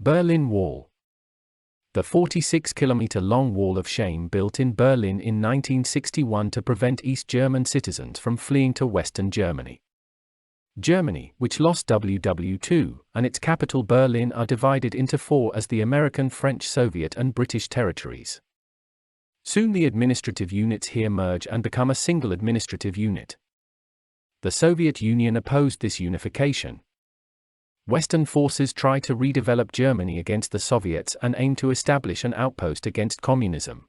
Berlin Wall. The 46-kilometer-long Wall of Shame built in Berlin in 1961 to prevent East German citizens from fleeing to Western Germany. Germany, which lost WW2, and its capital Berlin are divided into four as the American, French, Soviet and British territories. Soon the administrative units here merge and become a single administrative unit. The Soviet Union opposed this unification. Western forces try to redevelop Germany against the Soviets and aim to establish an outpost against communism.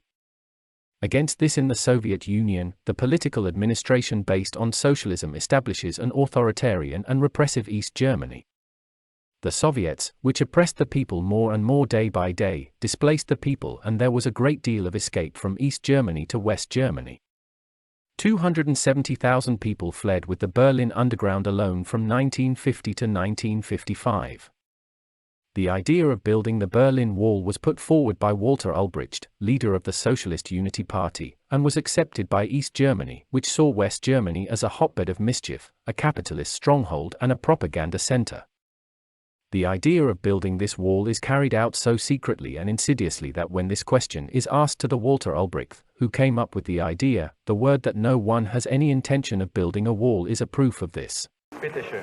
Against this in the Soviet Union, the political administration based on socialism establishes an authoritarian and repressive East Germany. The Soviets, which oppressed the people more and more day by day, displaced the people and there was a great deal of escape from East Germany to West Germany. 270,000 people fled with the Berlin Underground alone from 1950 to 1955. The idea of building the Berlin Wall was put forward by Walter Ulbricht, leader of the Socialist Unity Party, and was accepted by East Germany, which saw West Germany as a hotbed of mischief, a capitalist stronghold and a propaganda center. The idea of building this wall is carried out so secretly and insidiously that when this question is asked to the Walter Ulbricht, who came up with the idea, the word that no one has any intention of building a wall is a proof of this. Bitte schön.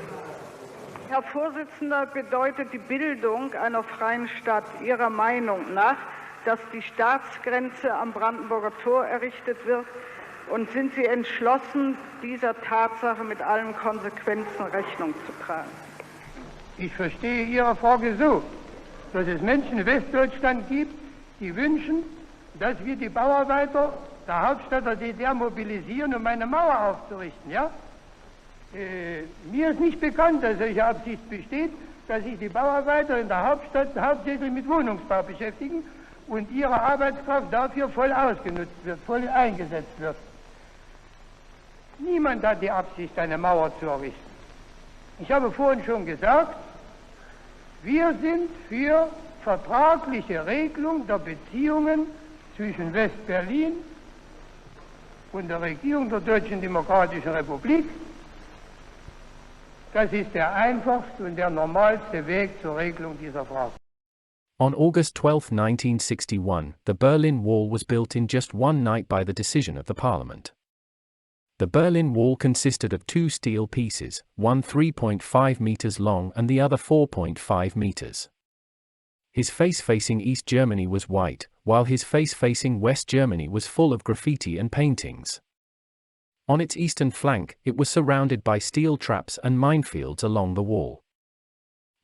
Herr Vorsitzender, bedeutet die Bildung einer freien Stadt Ihrer Meinung nach, dass die Staatsgrenze am Brandenburger Tor errichtet wird? Und sind Sie entschlossen, dieser Tatsache mit allen Konsequenzen Rechnung zu tragen? Ich verstehe Ihre Frage so, dass es Menschen in Westdeutschland gibt, die wünschen, dass wir die Bauarbeiter der Hauptstadt der DDR mobilisieren, um eine Mauer aufzurichten, ja? Mir ist nicht bekannt, dass solche Absicht besteht, dass sich die Bauarbeiter in der Hauptstadt hauptsächlich mit Wohnungsbau beschäftigen und ihre Arbeitskraft dafür voll ausgenutzt wird, voll eingesetzt wird. Niemand hat die Absicht, eine Mauer zu errichten. Ich habe vorhin schon gesagt, wir sind für vertragliche Regelung der Beziehungen zwischen West-Berlin und der Regierung der Deutschen Demokratischen Republik. Das ist der einfachste und der normalste Weg zur Regelung dieser Frage. On August 12, 1961, the Berlin Wall was built in just one night by the decision of the Parliament. The Berlin Wall consisted of two steel pieces, one 3.5 meters long and the other 4.5 meters. His face facing East Germany was white, while his face facing West Germany was full of graffiti and paintings. On its eastern flank, it was surrounded by steel traps and minefields along the wall.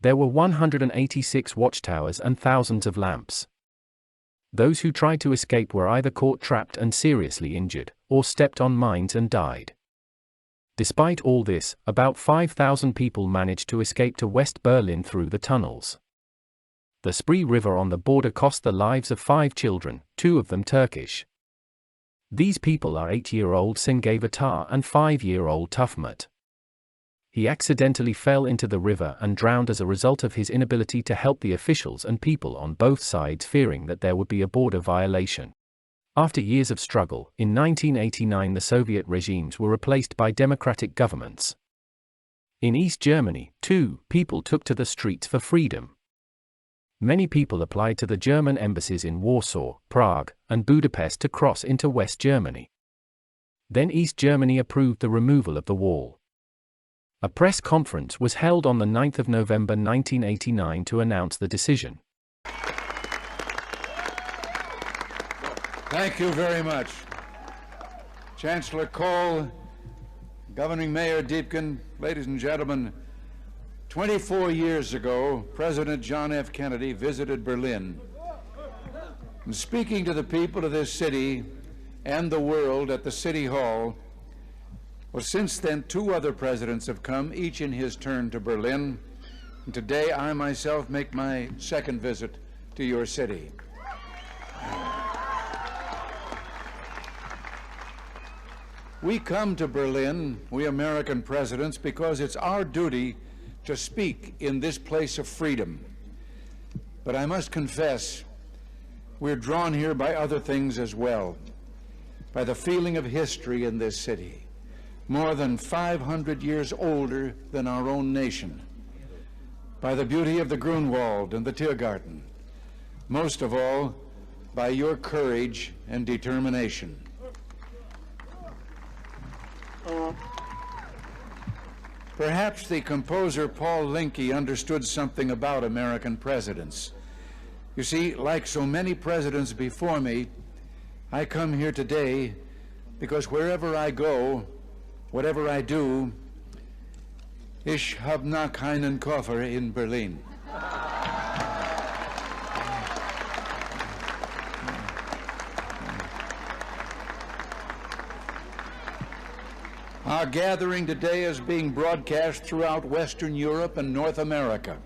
There were 186 watchtowers and thousands of lamps. Those who tried to escape were either caught trapped and seriously injured, or stepped on mines and died. Despite all this, about 5,000 people managed to escape to West Berlin through the tunnels. The Spree River on the border cost the lives of 5 children, 2 of them Turkish. These people are 8-year-old Sengavetar and 5-year-old Tufmut. He accidentally fell into the river and drowned as a result of his inability to help the officials and people on both sides fearing that there would be a border violation. After years of struggle, in 1989 the Soviet regimes were replaced by democratic governments. In East Germany, too, people took to the streets for freedom. Many people applied to the German embassies in Warsaw, Prague, and Budapest to cross into West Germany. Then East Germany approved the removal of the wall. A press conference was held on the 9th of November 1989 to announce the decision. Thank you very much. Chancellor Kohl, Governing Mayor Diepken, ladies and gentlemen, 24 years ago, President John F. Kennedy visited Berlin. And speaking to the people of this city and the world at the City Hall, well, since then, 2 other presidents have come, each in his turn to Berlin. And today, I myself make my second visit to your city. We come to Berlin, we American presidents, because it's our duty to speak in this place of freedom. But I must confess, we're drawn here by other things as well, by the feeling of history in this city. More than 500 years older than our own nation. by the beauty of the Grunwald and the Tiergarten, most of all, by your courage and determination. Perhaps the composer Paul Linke understood something about American presidents. You see, like so many presidents before me, I come here today because wherever I go, whatever I do, ich hab noch keinen Koffer in Berlin. Our gathering today is being broadcast throughout Western Europe and North America.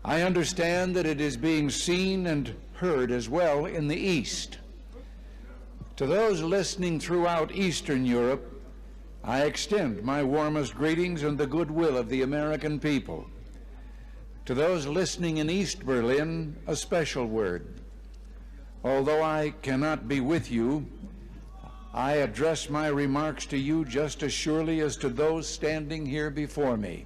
I understand that it is being seen and heard as well in the East. To those listening throughout Eastern Europe, I extend my warmest greetings and the goodwill of the American people. To those listening in East Berlin, a special word. Although I cannot be with you, I address my remarks to you just as surely as to those standing here before me.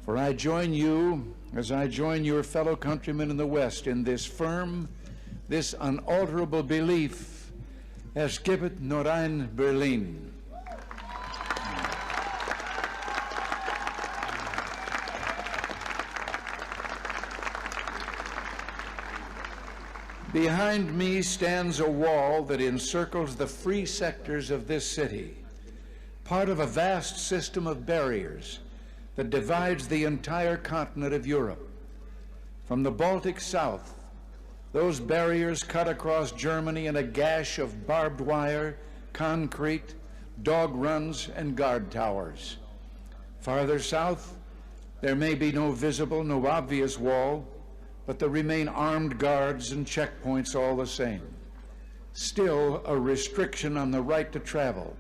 For I join you, as I join your fellow countrymen in the West, in this firm, this unalterable belief, es gibt nur ein Berlin. Behind me stands a wall that encircles the free sectors of this city, part of a vast system of barriers that divides the entire continent of Europe. From the Baltic south, those barriers cut across Germany in a gash of barbed wire, concrete, dog runs, and guard towers. Farther south, there may be no visible, no obvious wall, but there remain armed guards and checkpoints all the same. Still a restriction on the right to travel.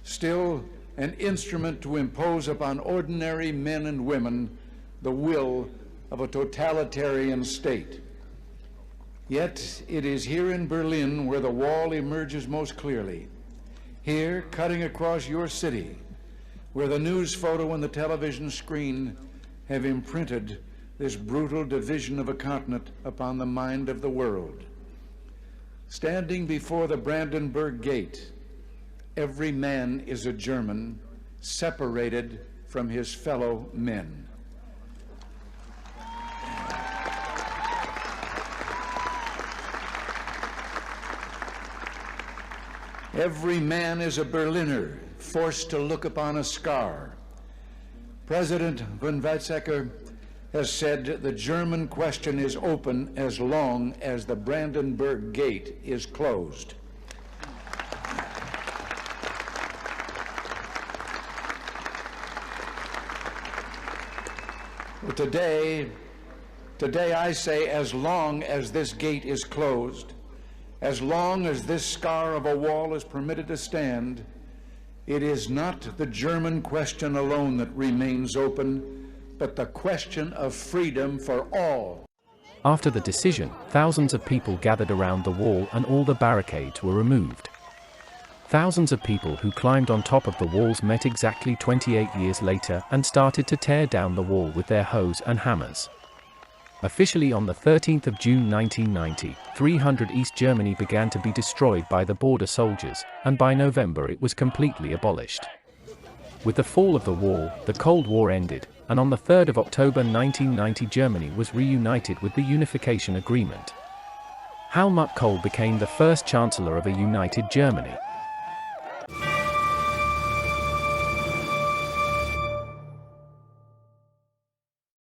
Still an instrument to impose upon ordinary men and women the will of a totalitarian state. Yet it is here in Berlin where the wall emerges most clearly. Here, cutting across your city, where the news photo and the television screen have imprinted this brutal division of a continent upon the mind of the world. Standing before the Brandenburg Gate, every man is a German, separated from his fellow men. Every man is a Berliner, forced to look upon a scar. President von Weizsäcker has said the German question is open as long as the Brandenburg Gate is closed. Well, today I say, as long as this gate is closed, as long as this scar of a wall is permitted to stand, it is not the German question alone that remains open, but the question of freedom for all. After the decision, thousands of people gathered around the wall and all the barricades were removed. Thousands of people who climbed on top of the walls met exactly 28 years later and started to tear down the wall with their hoes and hammers. Officially on the 13th of June 1990, 300 East Germany began to be destroyed by the border soldiers, and by November it was completely abolished. With the fall of the wall, the Cold War ended, and on the 3rd of October 1990 Germany was reunited with the Unification Agreement. Helmut Kohl became the first Chancellor of a united Germany.